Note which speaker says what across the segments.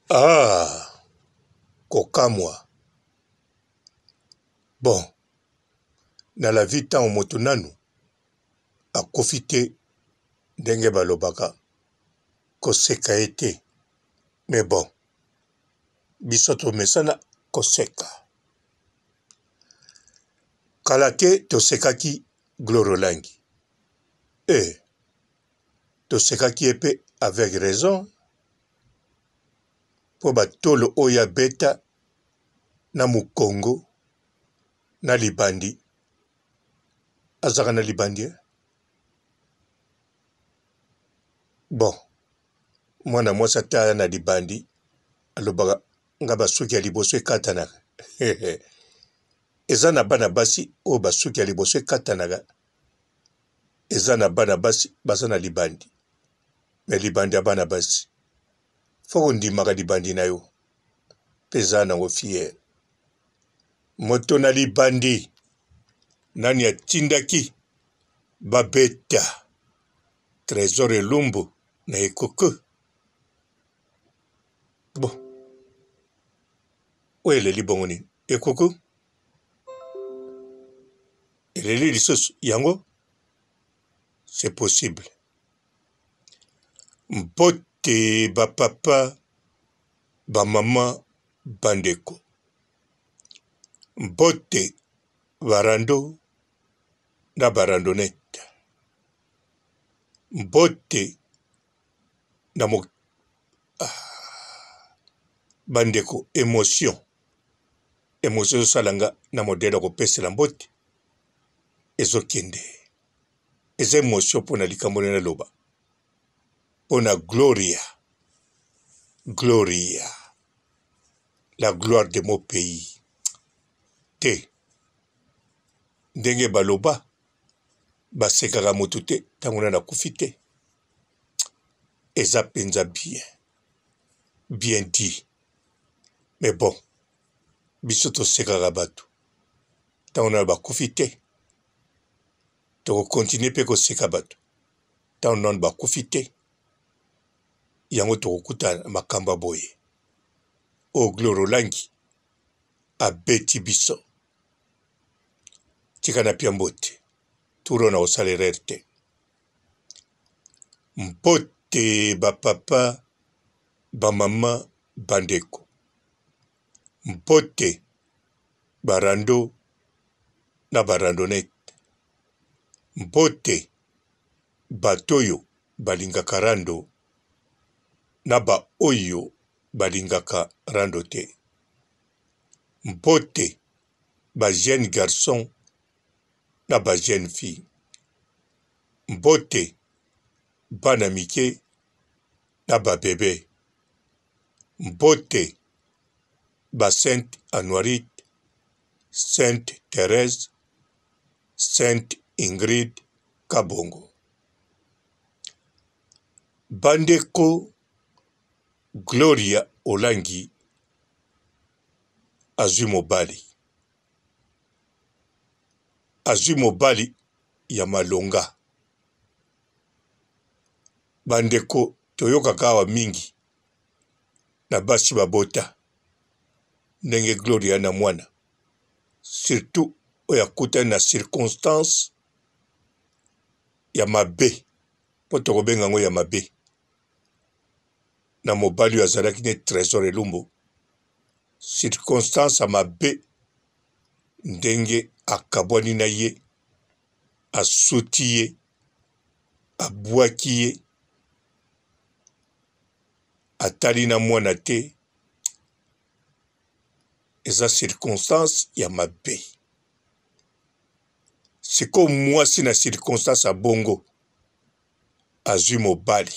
Speaker 1: Ah, kokamwa. Bon, na la vie tant moto nanu a profité ndenge balobaka koseka ete. Mais bon, bisoto mesana koseka. Kalate tosekaki Glorolangi. Tosekaki epe avec raison. Po batolo oya beta na mukongo na libandi. Azaka na libandi. Bon, mwana mwasa taya na libandi. Alobaka nga basuki ya liboso ekatanaka. Eza na bana basi o basuki ya liboso ekatanaka. Eza na bana basi baza na libandi. Me libandi ya bana basi. Foko ndimaka libandi na yo. Peza nango fier. Moto na libandi. Nani atindaki babeta. Trésor Elumbu na ekoko. Bon. Oye leli bongoni. Ekoko. Eleli lisoso yango. C'est possible. Mbote ba papa ba mama bandeko. Mbote barando na barandonette. Mbote na mo bandeko émotion. Émotion salanga na modèle ko pesela mbote. Ezokende. Eza émotion pona likambo na loba. Pona Gloria. Gloria. La gloire de mon pays. Te. Ndenge baloba. Basekaka motu te. Tanguna na kufite. Eza penza bien. Bien dit. Mais bon. Bisoto sekaka batu. Tanguna ba kufite. Toko continue pe ko seka batu. Tanguna ba kufite. Yango tokuta makamba boye. O Glorolangi abeti biso. Tika na pia mbote. Turo na osalererte. Mbote ba papa ba mama bandeko. Mbote barando na barandonete. Mbote batoyo balingaka rando na ba oyo balingaka rando te. Mbote ba jeune garçon na ba jeune fille. Mbote bana mike na ba bébé. Mbote ba Sainte Anuarite, Sainte Thérèse, Sainte Ingrid Kabongo. Bandeko Gloria Olangi azwi mobali. Azwi mobali ya malonga. Bandeko toyokaka awa mingi na basi babota. Ndenge Gloria na mwana. Surtout oya kuta na circonstance ya mabe. Po tokobenga ngo ya mabe. Na mobali azalaki ne Trésor Elumbu. Circonstance ya mabe. Ndenge akabwani na ye. Asuti ye. Abwaki ye. Atali na mwana te. Eza circonstance ya mabe. Siko mwasi na circonstance ya bongo. Azwi mobali.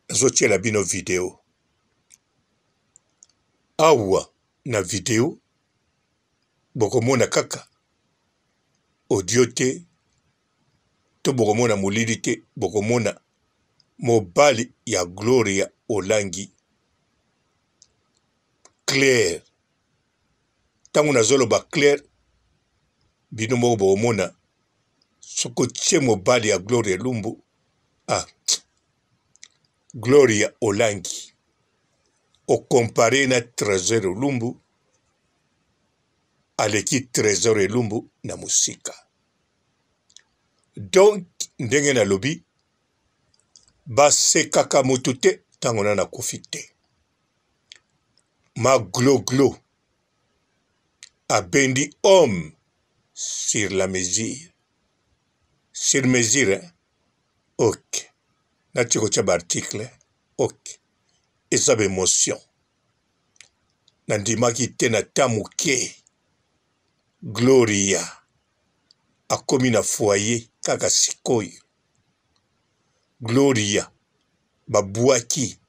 Speaker 1: Azotiela bino video. Awa na video. Bokomona kaka. Audio te. To bokomona mulili te. Bokomona mobali ya Gloria Olangi. Claire. Tangu na zoloba Claire. Bino moko bokomona. Soko tche mobali ya Gloria Elumbu. Gloria Olangi okompare na Trésor Lumbu aleki Trésor Lumbu na musika. Donc ndenge na lobi basekaka mutu te ntango na nakufi te. Ma glo abendi homme sur la mesure. Sur mesure, hein? Ok. Nati kotia ba article, ok. Eza ba émotion. Nandimaki te na tamuke. Gloria akomi na foyer kaka sikoyo. Gloria babwaki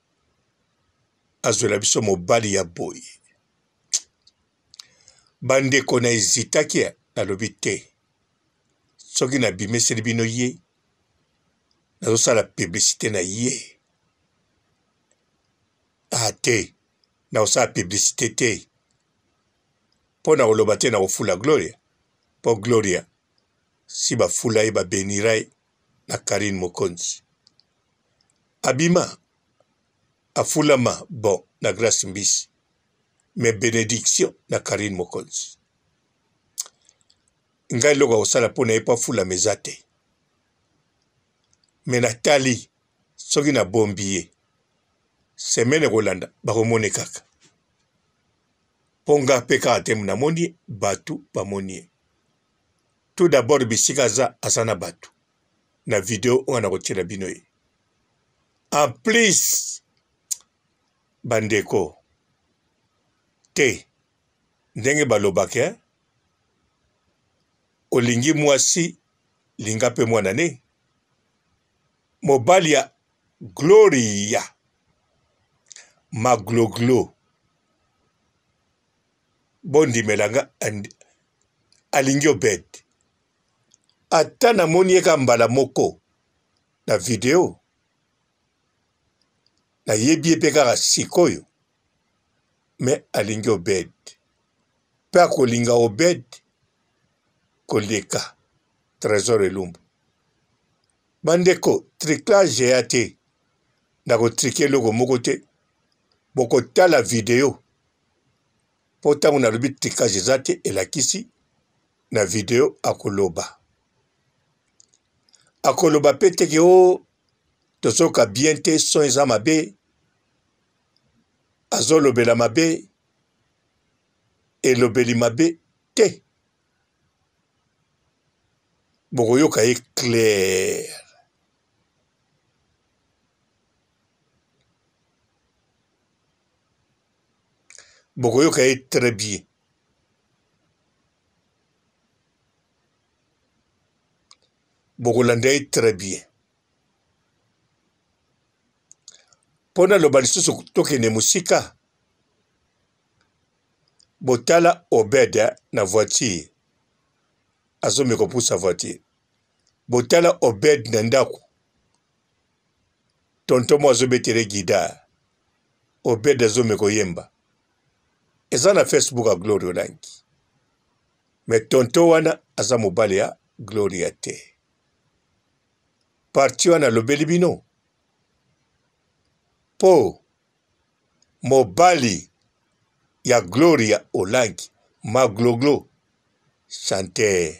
Speaker 1: azwela biso mobali ya boye. Bandeko na ezitaki nalobi te. Soki na bimeseli bino ye, nazosala publicité na ye. Te, nazosala publicité te. Po na koloba te na kofula Gloria. Po Gloria, si bafula ye babenira ye na Karine Mokonzi. Abima, afulama bon na Grace Mbisi. Mais bénédiction na Karine Mokonzi. Ngai loka kosala po na ye po afula meza te. Me natali soki na bombi ye. Semene kolanda bakomone kaka. Ponga peka te namoni batu bamoni ye. Tout d'abord bisika za asana batu. Na video wana kotiela bino ye. En plus bandeko te ndenge balobake olingi mwasi linga pe mwana ne mobali ya Gloria magloglo bondi melanga alingi obed ata namoni eka mbala moko na video na yebi epe kaka sikoyo me alingi obed pe akolinga obed koleka Trésor Lumbu bandeko triclage ya te na kotrike loko moko te boko tala video po tango na lobi triclage za te elakisi na video akoloba pe teke o tozoka bien te son eza mabe azolobela mabe elobeli mabe te bokoyoka ye clair bokoyoka ye très bien bokolanda ye très bien pona loba lisusu tokende musika botala Obed na voiture azomeka kopusa voiture botala Obed na ndako tonton mo azobetere gida Obed azomeka koyemba eza na Facebook a Gloria Olangi me tonton wana aza mobali ya Gloria te parti wana lobeli bino po mobali ya Gloria Olangi magloglo chanteur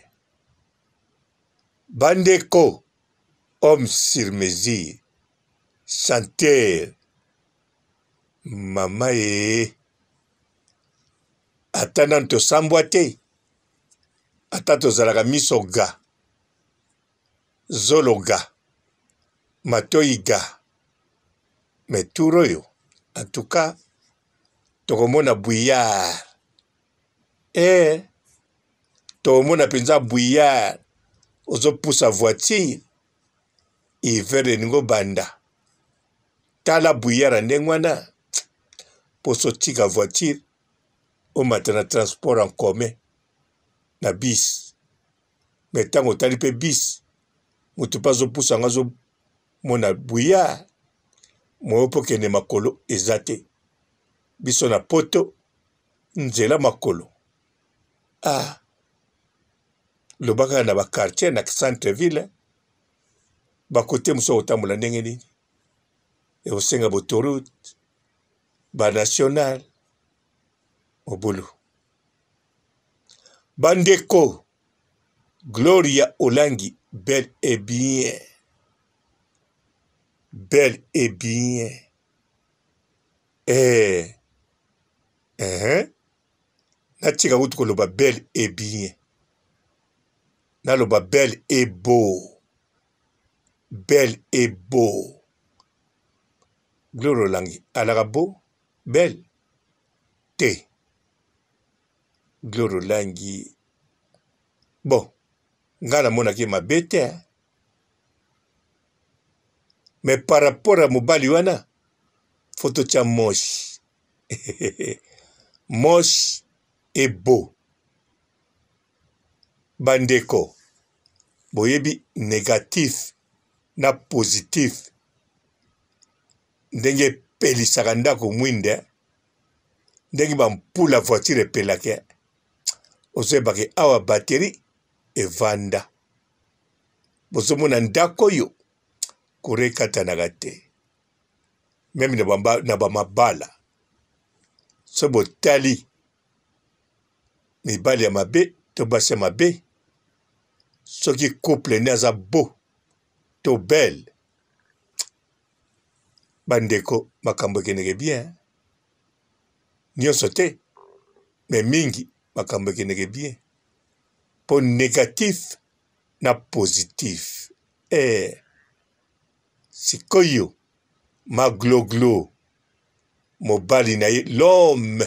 Speaker 1: bandeko homme sur mesure chanteur mama ata nanu tosambwa te ata tozalaka miso ga zolo ga matoi ga me turo yo en tout cas tokomona bouillard tokomona penza bouillard ozopusa voiture ivere ningo banda tala bouillard ndenge wana poso tika voiture omata na transport en commun na bis me ntango otali mpe bis moto mpe azopusa ngo azomona bouillard moyo mpo kende makolo eza te biso na poto nzela makolo lobaka na bakartier na centre ville bakote mosusu kotambola ndenge nini et au senga botoroute ba national au boulot bandeko Gloria Olangi bel et bien natika kutu koloba bel et bien naloba bel et beau Gloria Olangi alaka beau bel te Gloria Olangi bon ngana mona ki mabete mais par rapport à mobali wana photo tia moche moche et beau bandeko boyebi négatif na positif ndenge pelisaka ndako mwinde ndenge bampula voiture epelake ozoyebake awa bateri evanda bozomona ndako oyo kurekatanaka te meme na bamabala so botali mibali ya mabe to basi ya mabe soki couple ne aza beau to belle bandeko makambo ekendeke bien nyonso te me mingi makambo ekendeke bien po négatif na positif sikoyo magloglo mobali na ye l'homme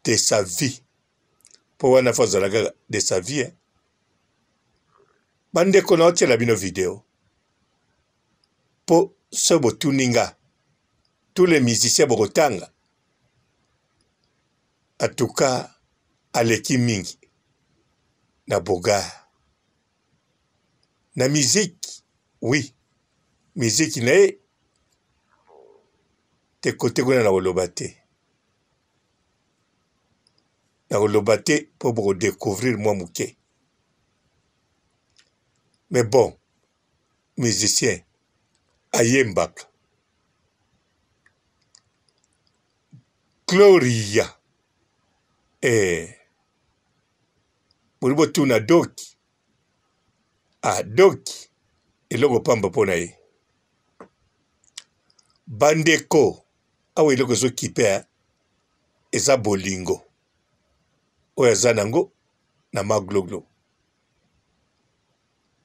Speaker 1: de sa vie po wana fo azalaka de sa vie bandeko na otiela bino video po so botuninga tous les musiciens bokotanga en tout cas aleki mingi na boga na musique oui musique na ye te kote kuna na koloba te po bokodécouvrir mwa moke mais bon musicien ayembaka Gloria boli botuna doki doki eloko pamba mpo na ye bandeko awa eloko ezokipe eza bolingo oyo aza nango na magloglo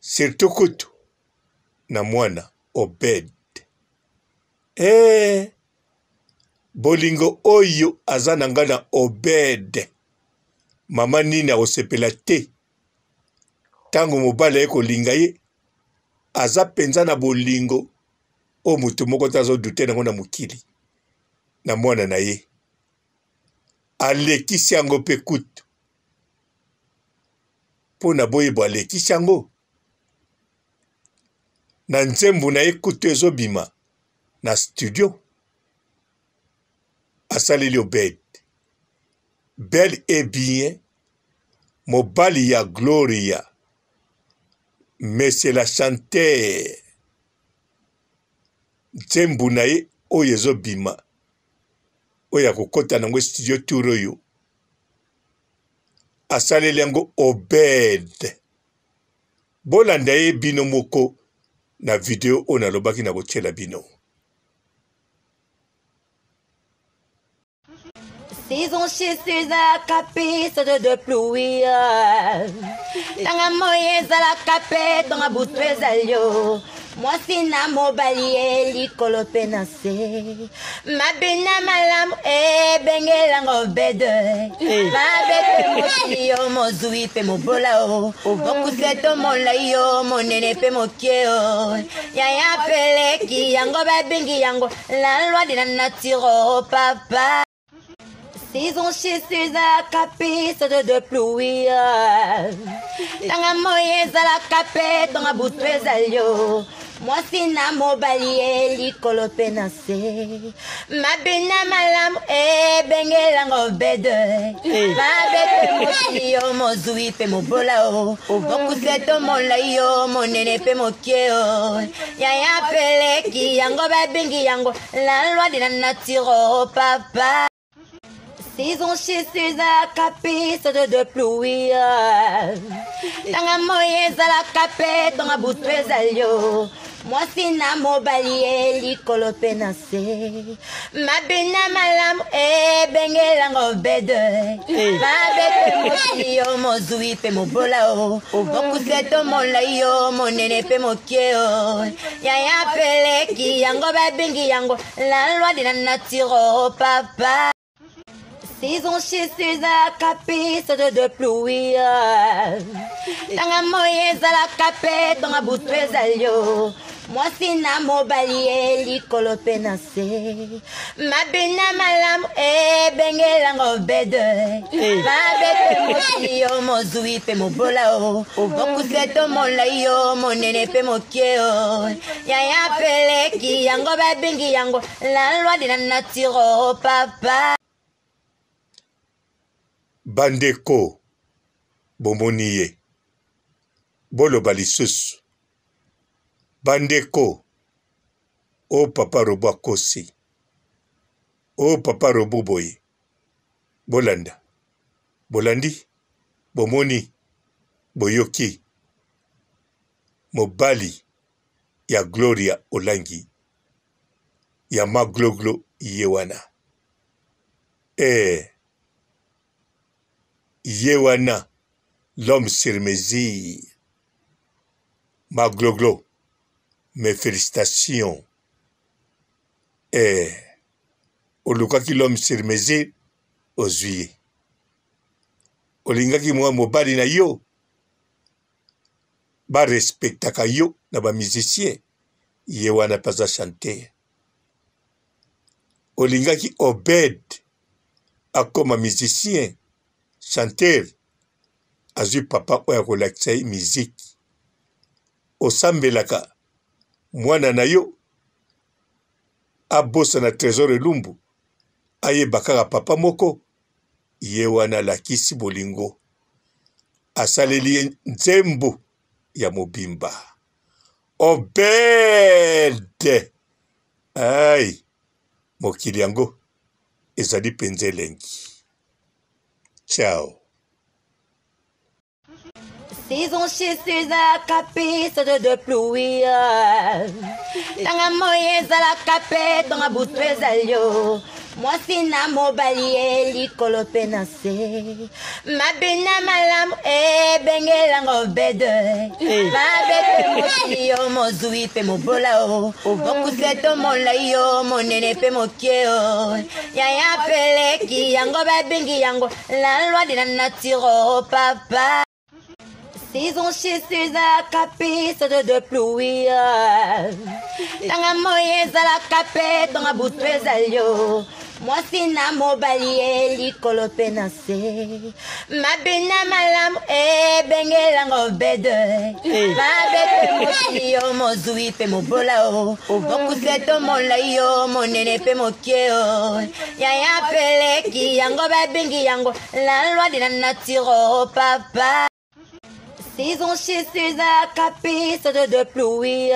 Speaker 1: surtout kutu na mwana Obed bolingo oyo aza nanga na Obed mama nini akosepela te ntango mobali aye kolinga ye aza penza na bolingo o mutu moko te azodute nango na mokili na mwana na ye alekisi yango mpe kutu mpo na boyebo alekisi yango na nzembo na ye kutu ezobima na studio asaleli Obed bel et bien mobali ya Gloria mais c'est la chanteur nzembo na ye oyo ezobima oyo akokota nango studio tour oyo asaleli yango Obed bolanda ye bino moko na video oyo nalobaki na kotiela bino.
Speaker 2: Saison chez la cape, ça de pluie. Tanga moye za la cape, tanga boutwe zalio. Moi si na mobalier li kolope na se. Mabina malam bengela ngobede. Babete mosi yo mozui pe mobola o. Okuseto mola yo monene pe mokeo. Ya pele ki yango babingi yango. La loi de la nature papa. Saison chez la cape, ça de pluie. Tanga moye za la cape, tanga boutwe zalio. mwasi na mobali elikolo pe na se mabina malamu ebengelango bede babete mosi yo mozwi pe mobola o mokuse tomola yo monene pe mokie o yaya peleki yango babengi yango la loi de la nature papa. Saison chez César capé saute de pluie tanga moyeza la capé tanga boutwe zalio mwasi na mobali elikolo pe na se mabina malamu ebengelango bede babete mosi yo mozwi pe mobola o mokuse tomola yo monene pe mokie o yaya peleki yango babengi yango la loi de la nature papa. Saison chez César capé saute de pluie tanga moyeza la capé tanga boutwe zalio mwasi na mobali elikolo pe na se mabina malamu ebengelango bede babete mosi yo mozwi pe mobola o mokuse tomola yo monene pe mokie o yaya peleki yango babengi yango la loi de la nature papa.
Speaker 1: Bandeko bomoniye boloba lisusu bandeko o papa robo akosi o papa robo boye bolanda bolandi bomoni boyoki mobali ya Gloria Olangi ya magloglo yewana Yewana, l'homme sur mesure. Magloglo, mes félicitations. Olukaki l'homme sur mesure, ozuye. Olingaki mwa mobali na yo. Ba respectaka yo na ba musicien. Yewana paza chanter. Olingaki Obed akoma musicien. Chanteur azui papa oya kolakisa musique osambelaka mwana na yo abosa na trésor elumbu ayebaka papa moko ye wana lakisi bolingo asaleli nzembo ya mobimba Obed ay mokili yango ezali penze elengi. Ciao.
Speaker 2: Saison chez César capé saute de pluie tanga moyeza la capé tanga boutwe zalio mwasi na mobali elikolo pe na se mabina malamu ebengelango bede babete mosi yo mozwi pe mobola o mokuse tomola yo monene pe mokie o yaya peleki yango babengi yango la loi de la nature papa. Saison chez César capé saute de pluie tanga moyeza la capé tanga boutwe zalio mwasi na mobali elikolo pe na se mabina malamu ebengelango bede babete mosi yo mozwi pe mobola o mokuse tomola yo monene pe mokie o yaya peleki yango babengi yango la loi de la nature papa. Saison chez César capé saute de pluie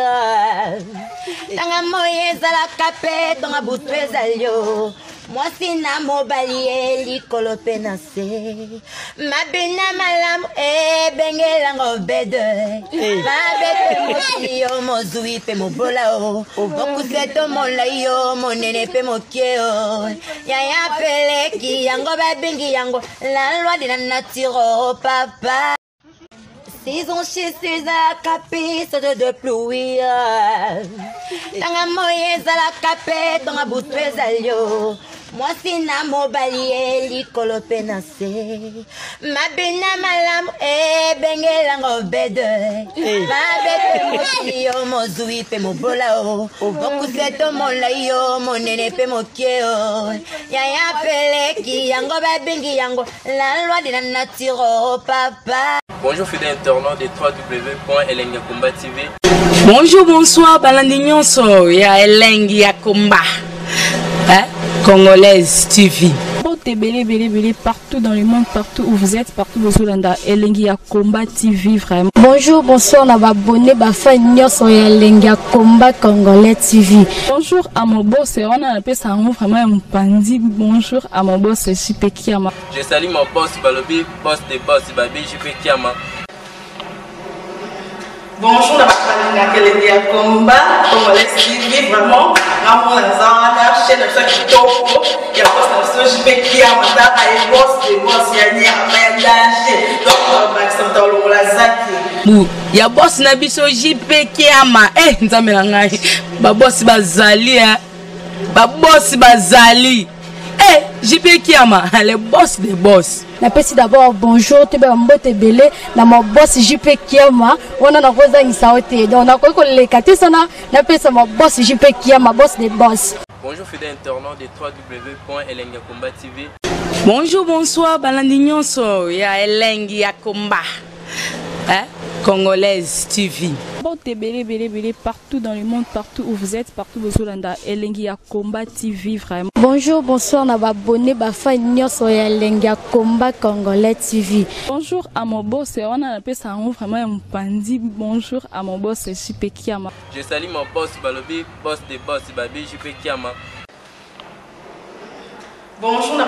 Speaker 2: tanga moyeza la capé tanga boutwe zalio mwasi na mobali elikolo pe na se mabina malamu ebengelango bede babete mosi yo mozwi pe mobola o mokuse tomola yo monene pe mokie o yaya peleki yango babengi yango la loi de la nature papa. Saison chez César capé saute de pluie tanga moyeza la capé tanga boutwe zalio mwasi na mobali elikolo pe na se mabina malamu ebengelango bede babete mosi yo mozwi pe mobola o mokuse tomola yo monene pe mokie o yaya peleki yango babengi yango la loi de la nature papa.
Speaker 3: Bonjour fidèles internautes de www.elengakumba TV. Bonjour, bonsoir, Balandignon so, ya Elengi ya Komba, Congolaise TV.
Speaker 4: Belé, partout dans le monde, partout où vous êtes, partout où vous êtes, Elengi ya Komba TV, vraiment.
Speaker 5: Bonjour, bonsoir, on a abonné, Bafan so ya Elengi ya Komba Congolais TV.
Speaker 4: Bonjour à mon boss, on a appelé ça vraiment un pandi. Bonjour à mon boss, JP Kiama.
Speaker 6: Je salue mon boss, Balobi, boss des boss, Babi, JP Kiama.
Speaker 7: Bonjour, Elengi ya Komba Congolais TV, vraiment. Ramon Lazana, chaîne de ceux qui topo, il y a boss de JP Kiama, et boss des boss, il y a un danger. Donc, Maxime Talon Lazaki.
Speaker 3: Il y a boss Nabiso JP Kiama, Nzamelangai, Babos Bazali, Babos Bazali. JP Kiama, le boss des boss.
Speaker 5: Napesi d'abord bonjour, tu es mbote belé, na mon boss JP Kiama, on a rosa in saote, donc on a quoi les katisana, napesi mon boss JP Kiama, boss des boss.
Speaker 6: Bonjour fidèle internaute de www.Elengi ya Komba TV.
Speaker 3: Bonjour, bonsoir, Balandignon so, ya Elengi ya Komba, Congolaise TV.
Speaker 4: Belé, partout dans le monde, partout où vous êtes, partout où vous êtes, Elengi ya Komba TV, vraiment.
Speaker 5: Bonjour, bonsoir, on a abonné, Bafan so ya Elengi ya Komba Congolais TV.
Speaker 4: Bonjour à mon boss, on a appelé ça vraiment un pandi. Bonjour à mon boss, JP Kiama.
Speaker 6: Je salue mon boss, Balobi, boss des boss, Babi, JP Kiama.
Speaker 7: Bonjour,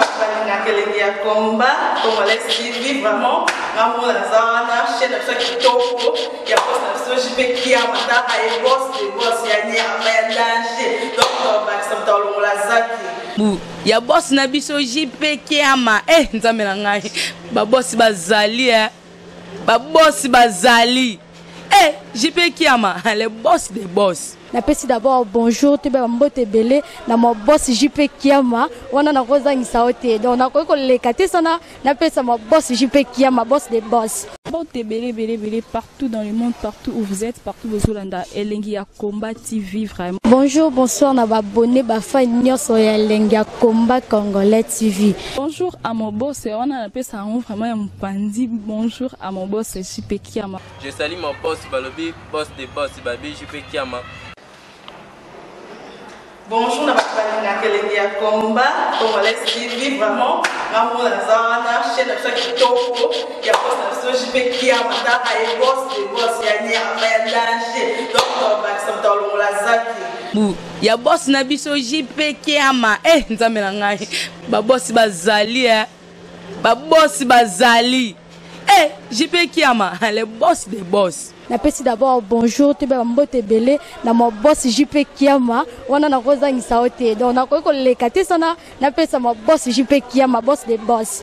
Speaker 7: Elengi ya Komba Congolais TV, vraiment. Ramon Lazana, chaîne de ceux qui topo, il y a boss de JP Kiama, et boss des boss, il y a un danger. Donc, Maxime Talon Lazaki.
Speaker 3: Il y a boss Nabiso JP Kiama, Nzamelangai, Babos Bazali, Babos Bazali. JP Kiama, le boss des boss.
Speaker 5: Napesi d'abord bonjour, tu es mbote belé, na mon boss JP Kiama, on a rosa in saote, donc on a quoi les katisana, napesi mon boss JP Kiama, boss des boss.
Speaker 4: Belé, partout dans le monde, partout où vous êtes, partout où vous êtes, Elengi ya Komba TV, vraiment.
Speaker 5: Bonjour, bonsoir, on a abonné, Bafan so ya Elengi ya Komba Congolais TV.
Speaker 4: Bonjour à mon boss, on a appelé ça vraiment un pandi. Bonjour à mon boss, JP Kiama.
Speaker 6: Je salue mon boss, Balobi, boss des boss, Babi, JP Kiama.
Speaker 7: Bonjour, Elengi ya Komba Congolais TV, vraiment. Ramon Lazana, chaîne de ceux qui topo, il y a boss de JP Kiama, et boss des boss, il y a un danger. Donc, Maxime Talon Lazaki.
Speaker 3: Il y a boss Nabiso JP Kiama, Nzamelangai, Babos Bazali, Babos Bazali. JP Kiama, le boss des boss.
Speaker 5: Napesi d'abord bonjour, tu es mbote belé, na mon boss JP Kiama, on a rosa in saote, donc on a quoi les katisana, napesi mon boss JP Kiama, boss des boss.